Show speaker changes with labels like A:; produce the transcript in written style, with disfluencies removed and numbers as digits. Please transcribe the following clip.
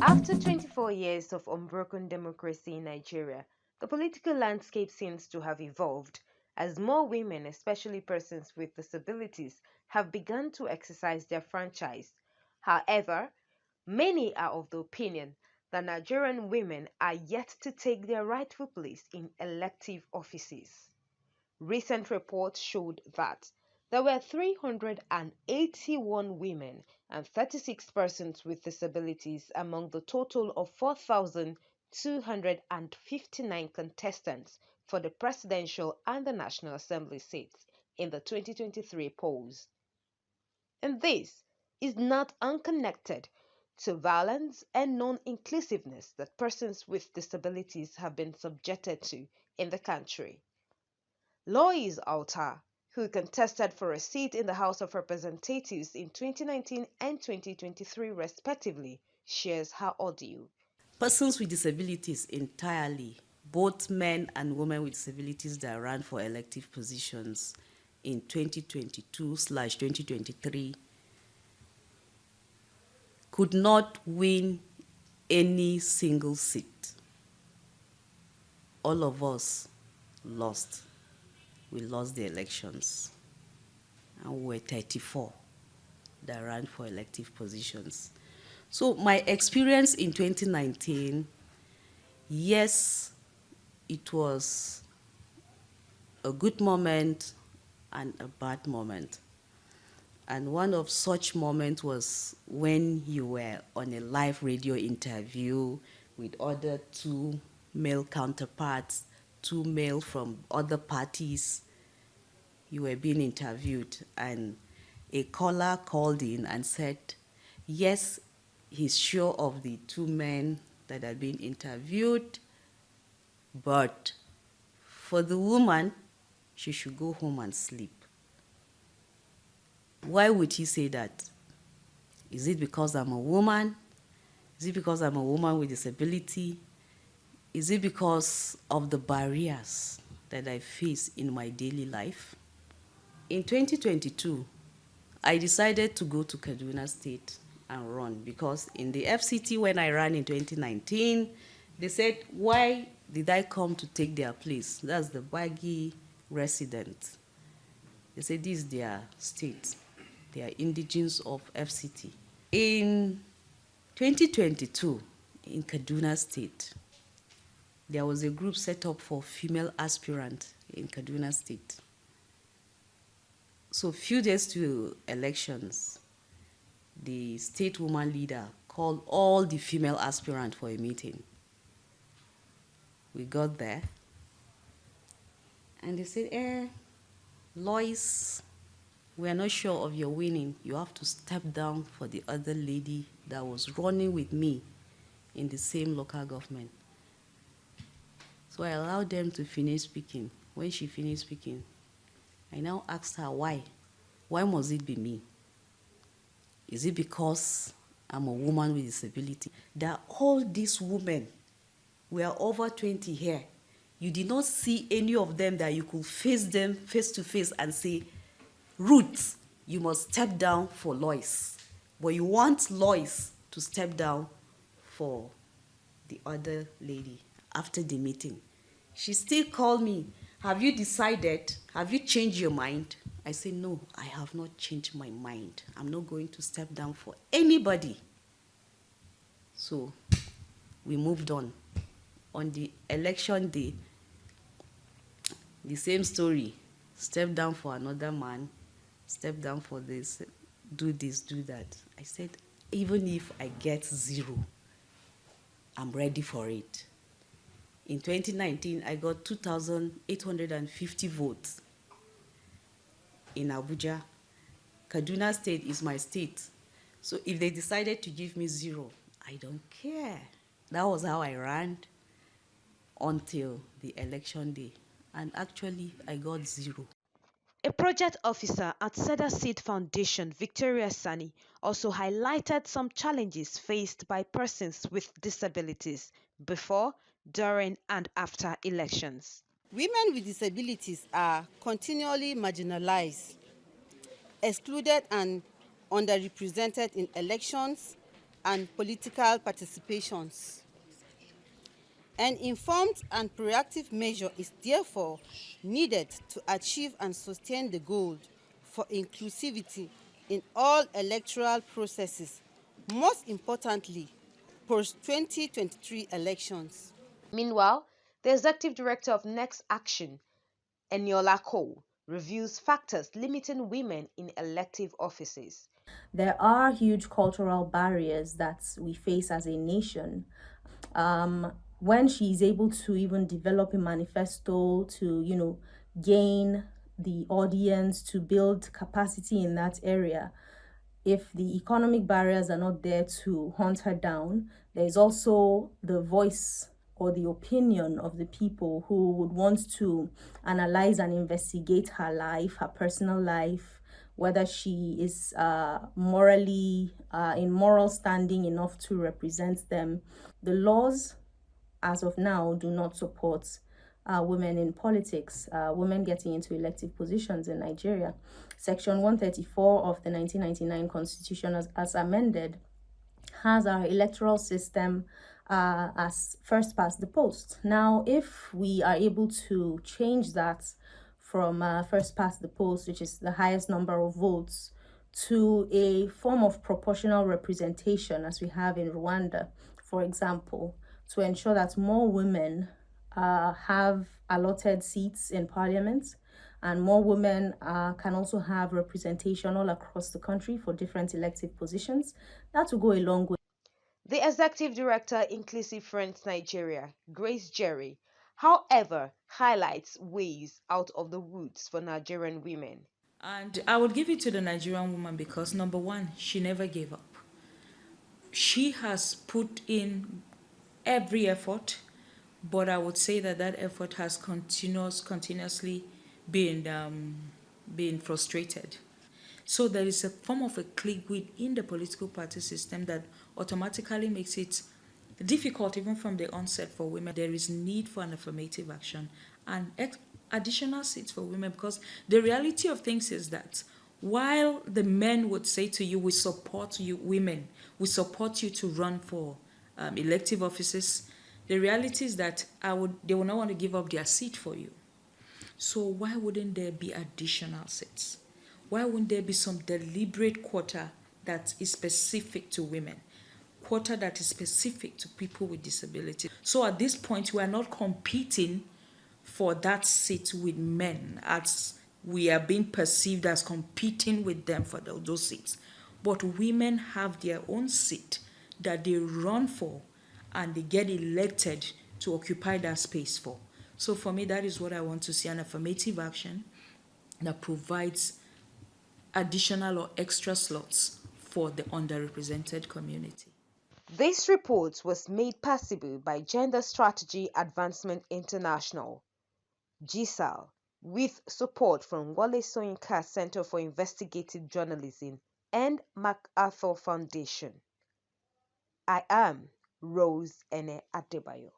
A: After 24 years of unbroken democracy in Nigeria, the political landscape seems to have evolved as more women, especially persons with disabilities, have begun to exercise their franchise. However, many are of the opinion that Nigerian women are yet to take their rightful place in elective offices. Recent reports showed that there were 381 women and 36 persons with disabilities among the total of 4,259 contestants for the presidential and the National Assembly seats in the 2023 polls. And this is not unconnected to violence and non-inclusiveness that persons with disabilities have been subjected to in the country. Lois Alta, who contested for a seat in the House of Representatives in 2019 and 2023 respectively, shares her audio.
B: Persons with disabilities entirely, both men and women with disabilities that ran for elective positions in 2022/2023 could not win any single seat. All of us lost. We lost the elections. And we were 34 that ran for elective positions. So my experience in 2019, yes, it was a good moment and a bad moment. And one of such moments was when you were on a live radio interview with other two male counterparts, two male from other parties. You were being interviewed, and a caller called in and said, yes, he's sure of the two men that are being interviewed, but for the woman, she should go home and sleep. Why would he say that? Is it because I'm a woman? Is it because I'm a woman with disability? Is it because of the barriers that I face in my daily life? In 2022, I decided to go to Kaduna State and run because in the FCT when I ran in 2019, they said, why did I come to take their place? That's the Baggy resident. They said, this is their state. They are indigenous of FCT. In 2022, in Kaduna State, there was a group set up for female aspirants in Kaduna State. So a few days to elections, the state woman leader called all the female aspirants for a meeting. We got there, and they said, Lois, we are not sure of your winning. You have to step down for the other lady that was running with me in the same local government. So I allowed them to finish speaking. When she finished speaking, I now asked her why. Why must it be me? Is it because I'm a woman with disability? That all these women were over 20 here. You did not see any of them that you could face them face to face and say, Ruth, you must step down for Lois. But you want Lois to step down for the other lady after the meeting. She still called me, have you decided? Have you changed your mind? I said, no, I have not changed my mind. I'm not going to step down for anybody. So we moved on. On the election day, the same story. Step down for another man, step down for this, do that. I said, even if I get 0, I'm ready for it. In 2019, I got 2,850 votes in Abuja. Kaduna State is my state. So if they decided to give me 0, I don't care. That was how I ran until the election day. And actually, I got 0.
A: A project officer at Cedar Seed Foundation, Victoria Sani, also highlighted some challenges faced by persons with disabilities before, during, and after elections.
C: Women with disabilities are continually marginalized, excluded and underrepresented in elections and political participations. An informed and proactive measure is therefore needed to achieve and sustain the goal for inclusivity in all electoral processes, most importantly, post-2023 elections.
A: Meanwhile, the executive director of Next Action, Eniola Cole, reviews factors limiting women in elective offices.
D: There are huge cultural barriers that we face as a nation. When she's able to even develop a manifesto to, gain the audience, to build capacity in that area, if the economic barriers are not there to hunt her down, there's also the voice or the opinion of the people who would want to analyze and investigate her life, her personal life, whether she is morally in moral standing enough to represent them. The laws as of now, do not support women in politics, women getting into elective positions in Nigeria. Section 134 of the 1999 Constitution, as amended, has our electoral system as first past the post. Now, if we are able to change that from first past the post, which is the highest number of votes, to a form of proportional representation, as we have in Rwanda, for example, to ensure that more women have allotted seats in parliament and more women can also have representation all across the country for different elective positions. That will go a long way.
A: The executive director, Inclusive Friends Nigeria, Grace Jerry, however, highlights ways out of the woods for Nigerian women.
E: And I would give it to the Nigerian woman because number one, she never gave up. She has put in every effort, but I would say that that effort has continuously been frustrated. So there is a form of a clique within the political party system that automatically makes it difficult even from the onset for women. There is need for an affirmative action and additional seats for women because the reality of things is that while the men would say to you, we support you, women, we support you to run for elective offices, the reality is that they will not want to give up their seat for you. So why wouldn't there be additional seats? Why wouldn't there be some deliberate quota that is specific to women? Quota that is specific to people with disabilities. So at this point, we are not competing for that seat with men as we are being perceived as competing with them for those seats. But women have their own seat that they run for and they get elected to occupy that space for. So for me, that is what I want to see, an affirmative action that provides additional or extra slots for the underrepresented community.
A: This report was made possible by Gender Strategy Advancement International, GSAI, with support from Wole Soyinka Center for Investigative Journalism and MacArthur Foundation. I am Rose Ene Adebayo.